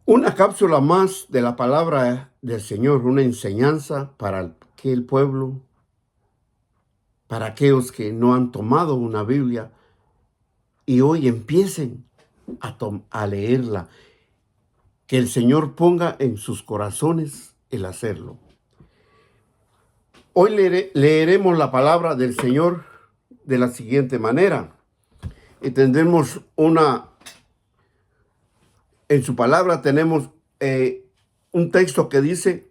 Una cápsula más de la palabra del Señor, una enseñanza para aquel pueblo, para aquellos que no han tomado una Biblia y hoy empiecen a leerla. Que el Señor ponga en sus corazones el hacerlo. Hoy leeremos la palabra del Señor de la siguiente manera. Y tendremos en su palabra tenemos un texto que dice: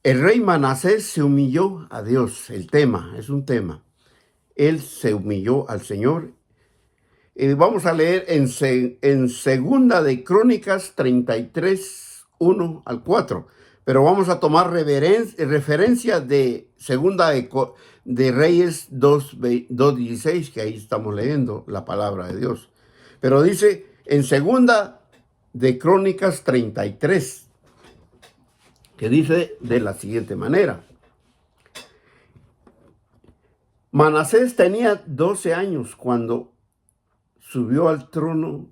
el rey Manasés se humilló a Dios. El tema, es un tema. Él se humilló al Señor. Y vamos a leer en Segunda de Crónicas 33, 1 al 4. Pero vamos a tomar referencia de Segunda de Reyes 2:16, que ahí estamos leyendo la palabra de Dios. Pero dice en Segunda de Crónicas 33, que dice de la siguiente manera: Manasés tenía 12 años cuando subió al trono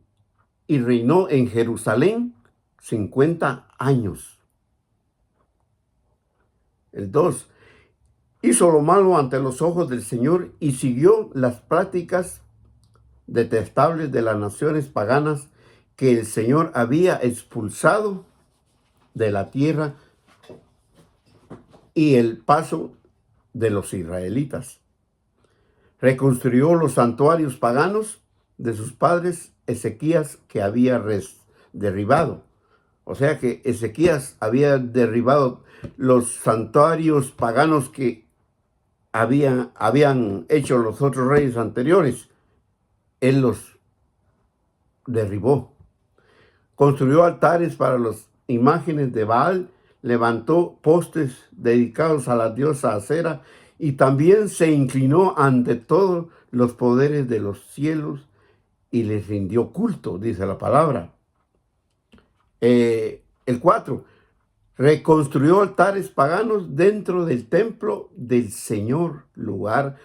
y reinó en Jerusalén 50 años. El 2. Hizo lo malo ante los ojos del Señor y siguió las prácticas detestables de las naciones paganas que el Señor había expulsado de la tierra y el paso de los israelitas. Reconstruyó los santuarios paganos de sus padres Ezequías, que había derribado. O sea que Ezequías había derribado los santuarios paganos que habían hecho los otros reyes anteriores. Él los derribó. Construyó altares para las imágenes de Baal, levantó postes dedicados a la diosa Acera y también se inclinó ante todos los poderes de los cielos y les rindió culto, dice la palabra. El 4. Reconstruyó altares paganos dentro del templo del Señor, lugar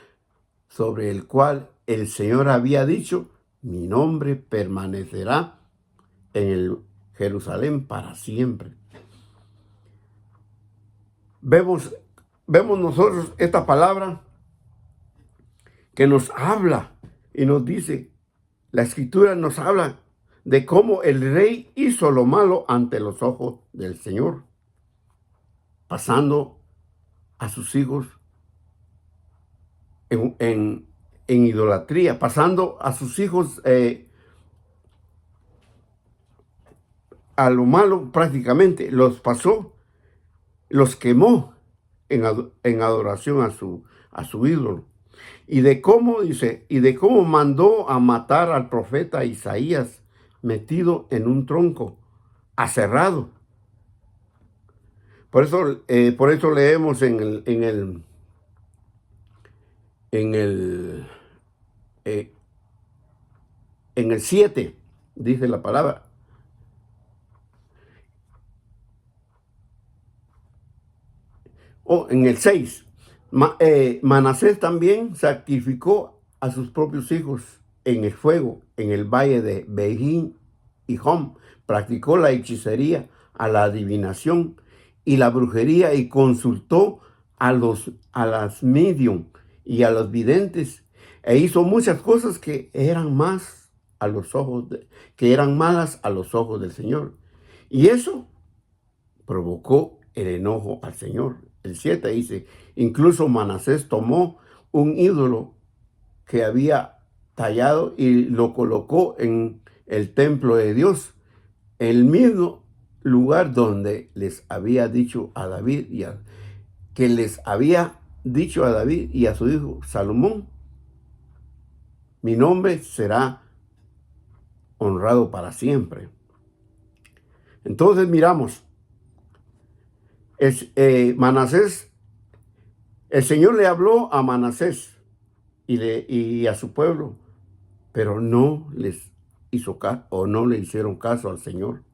sobre el cual el Señor había dicho: mi nombre permanecerá en el Jerusalén para siempre. Vemos nosotros esta palabra que nos habla y nos dice, la Escritura nos habla de cómo el rey hizo lo malo ante los ojos del Señor, pasando a sus hijos en idolatría, pasando a sus hijos a lo malo prácticamente, los pasó, los quemó en adoración a su ídolo. Y de cómo mandó a matar al profeta Isaías metido en un tronco, aserrado. Por eso leemos en el 7, dice la palabra: en el 6, Manasés también sacrificó a sus propios hijos en el fuego, en el valle de Bejín y Jom. Practicó la hechicería, a la adivinación y la brujería, y consultó a las medium y a los videntes, e hizo muchas cosas que eran malas a los ojos del Señor. Y eso provocó el enojo al Señor. El 7 dice: incluso Manasés tomó un ídolo que había tallado y lo colocó en el templo de Dios, el mismo lugar donde les había dicho a David y a su hijo Salomón: mi nombre será honrado para siempre. Entonces miramos, Manasés, el Señor le habló a Manasés y a su pueblo, pero no les hizo caso, o no le hicieron caso al Señor.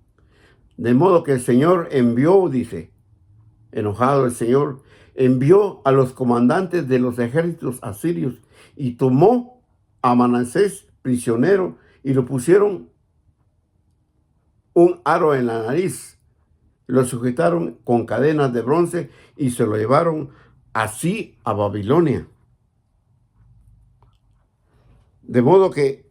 De modo que el Señor envió, dice, enojado el Señor, envió a los comandantes de los ejércitos asirios y tomó a Manasés prisionero y lo pusieron un aro en la nariz. Lo sujetaron con cadenas de bronce y se lo llevaron así a Babilonia. De modo que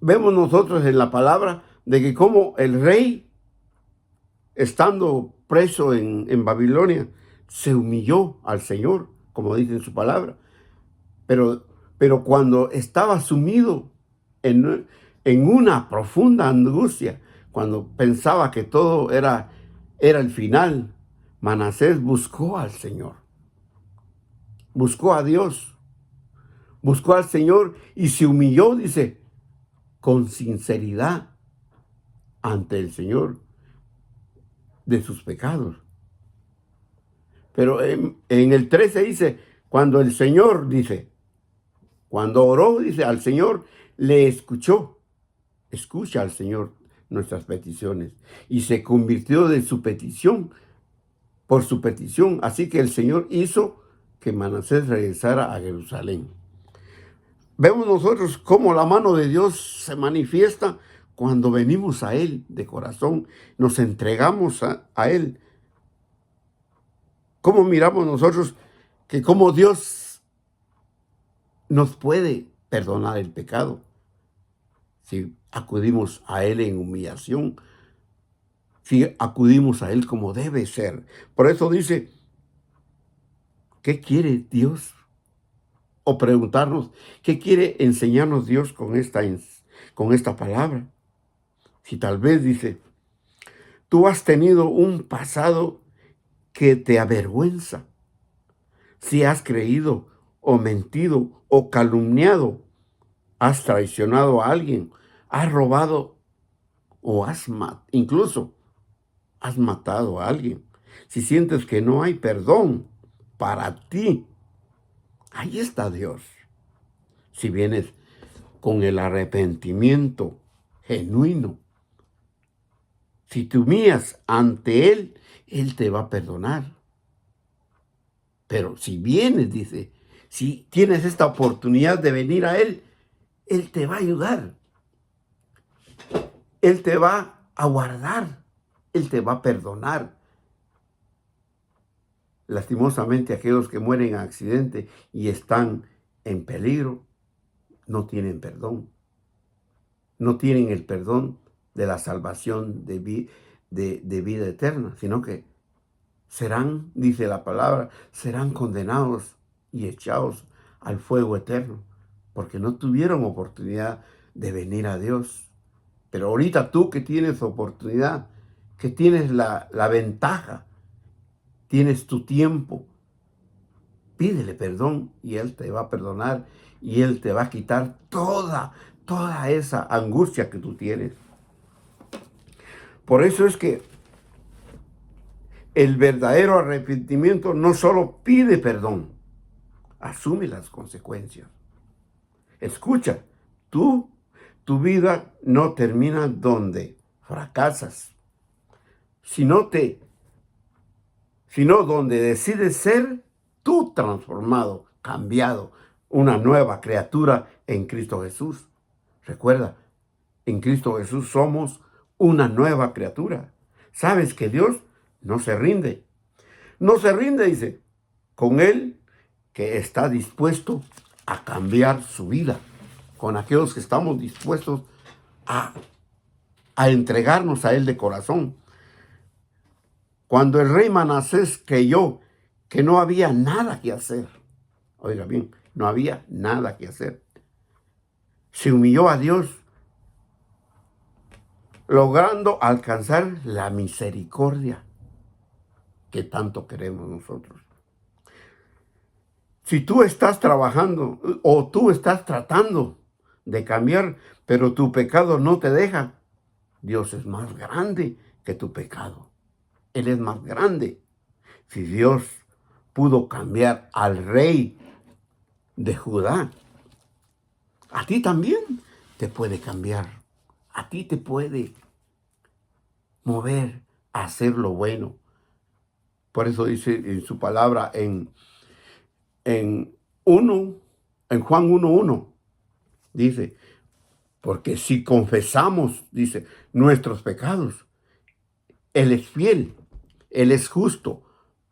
vemos nosotros en la palabra de que como el rey, estando preso en Babilonia, se humilló al Señor, como dice en su palabra. Pero cuando estaba sumido en una profunda angustia, cuando pensaba que todo era el final, Manasés buscó al Señor, buscó a Dios, buscó al Señor y se humilló, dice, con sinceridad ante el Señor de sus pecados. Pero en el 13 dice, cuando el Señor, dice, cuando oró, dice, al Señor le escuchó. Escucha al Señor nuestras peticiones. Y se convirtió de su petición, por su petición. Así que el Señor hizo que Manasés regresara a Jerusalén. Vemos nosotros cómo la mano de Dios se manifiesta cuando venimos a Él de corazón, nos entregamos a Él. ¿Cómo miramos nosotros que cómo Dios nos puede perdonar el pecado? Si acudimos a Él en humillación, si acudimos a Él como debe ser. Por eso dice, ¿qué quiere Dios? O preguntarnos, ¿qué quiere enseñarnos Dios con esta palabra? Si tal vez dice, tú has tenido un pasado que te avergüenza, si has creído o mentido o calumniado, has traicionado a alguien, has robado o incluso has matado a alguien. Si sientes que no hay perdón para ti, ahí está Dios. Si vienes con el arrepentimiento genuino, si te humillas ante Él, Él te va a perdonar. Pero si vienes, dice, si tienes esta oportunidad de venir a Él, Él te va a ayudar. Él te va a guardar. Él te va a perdonar. Lastimosamente, aquellos que mueren en accidente y están en peligro, no tienen perdón. No tienen el perdón de la salvación de vida eterna, sino que serán, dice la palabra, serán condenados y echados al fuego eterno, porque no tuvieron oportunidad de venir a Dios. Pero ahorita tú que tienes oportunidad, que tienes la ventaja, tienes tu tiempo, pídele perdón y Él te va a perdonar y Él te va a quitar toda esa angustia que tú tienes. Por eso es que el verdadero arrepentimiento no solo pide perdón, asume las consecuencias. Escucha, tu vida no termina donde fracasas, sino donde decides ser tú transformado, cambiado, una nueva criatura en Cristo Jesús. Recuerda, en Cristo Jesús somos una nueva criatura. ¿Sabes que Dios no se rinde? No se rinde, dice, con Él que está dispuesto a cambiar su vida, con aquellos que estamos dispuestos a entregarnos a Él de corazón. Cuando el rey Manasés creyó que no había nada que hacer, oiga bien, no había nada que hacer, se humilló a Dios, logrando alcanzar la misericordia que tanto queremos nosotros. Si tú estás trabajando o tú estás tratando de cambiar, pero tu pecado no te deja, Dios es más grande que tu pecado. Él es más grande. Si Dios pudo cambiar al rey de Judá, a ti también te puede cambiar. A ti te puede mover a hacer lo bueno. Por eso dice en su palabra en Juan 1:1, dice, Porque si confesamos, dice, nuestros pecados, Él es fiel, Él es justo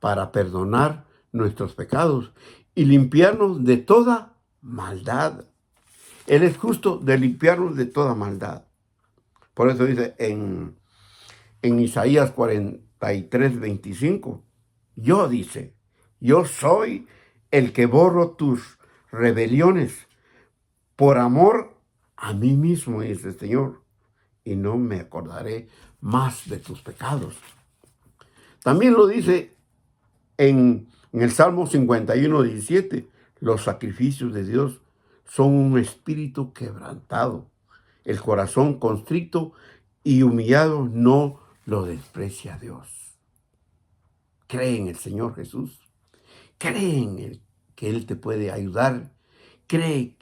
para perdonar nuestros pecados y limpiarnos de toda maldad. Él es justo de limpiarnos de toda maldad. Por eso dice en Isaías 43:25, dice, yo soy el que borro tus rebeliones por amor a mí mismo, dice el Señor, y no me acordaré más de tus pecados. También lo dice en el Salmo 51:17, los sacrificios de Dios son un espíritu quebrantado. El corazón constricto y humillado no lo desprecia Dios. Cree en el Señor Jesús. Cree en Él, que Él te puede ayudar. Cree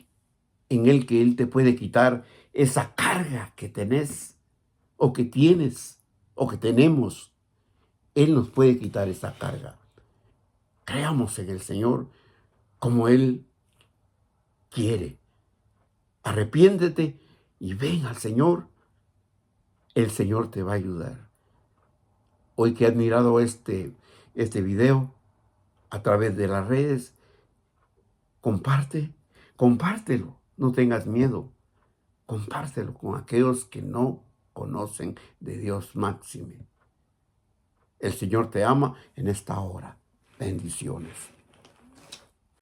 en Él, que Él te puede quitar esa carga que tenés, o que tienes, o que tenemos. Él nos puede quitar esa carga. Creamos en el Señor como Él quiere. Arrepiéntete y ven al Señor. El Señor te va a ayudar. Hoy que has mirado este video a través de las redes, compártelo. No tengas miedo. Compártelo con aquellos que no conocen de Dios máxime. El Señor te ama en esta hora. Bendiciones.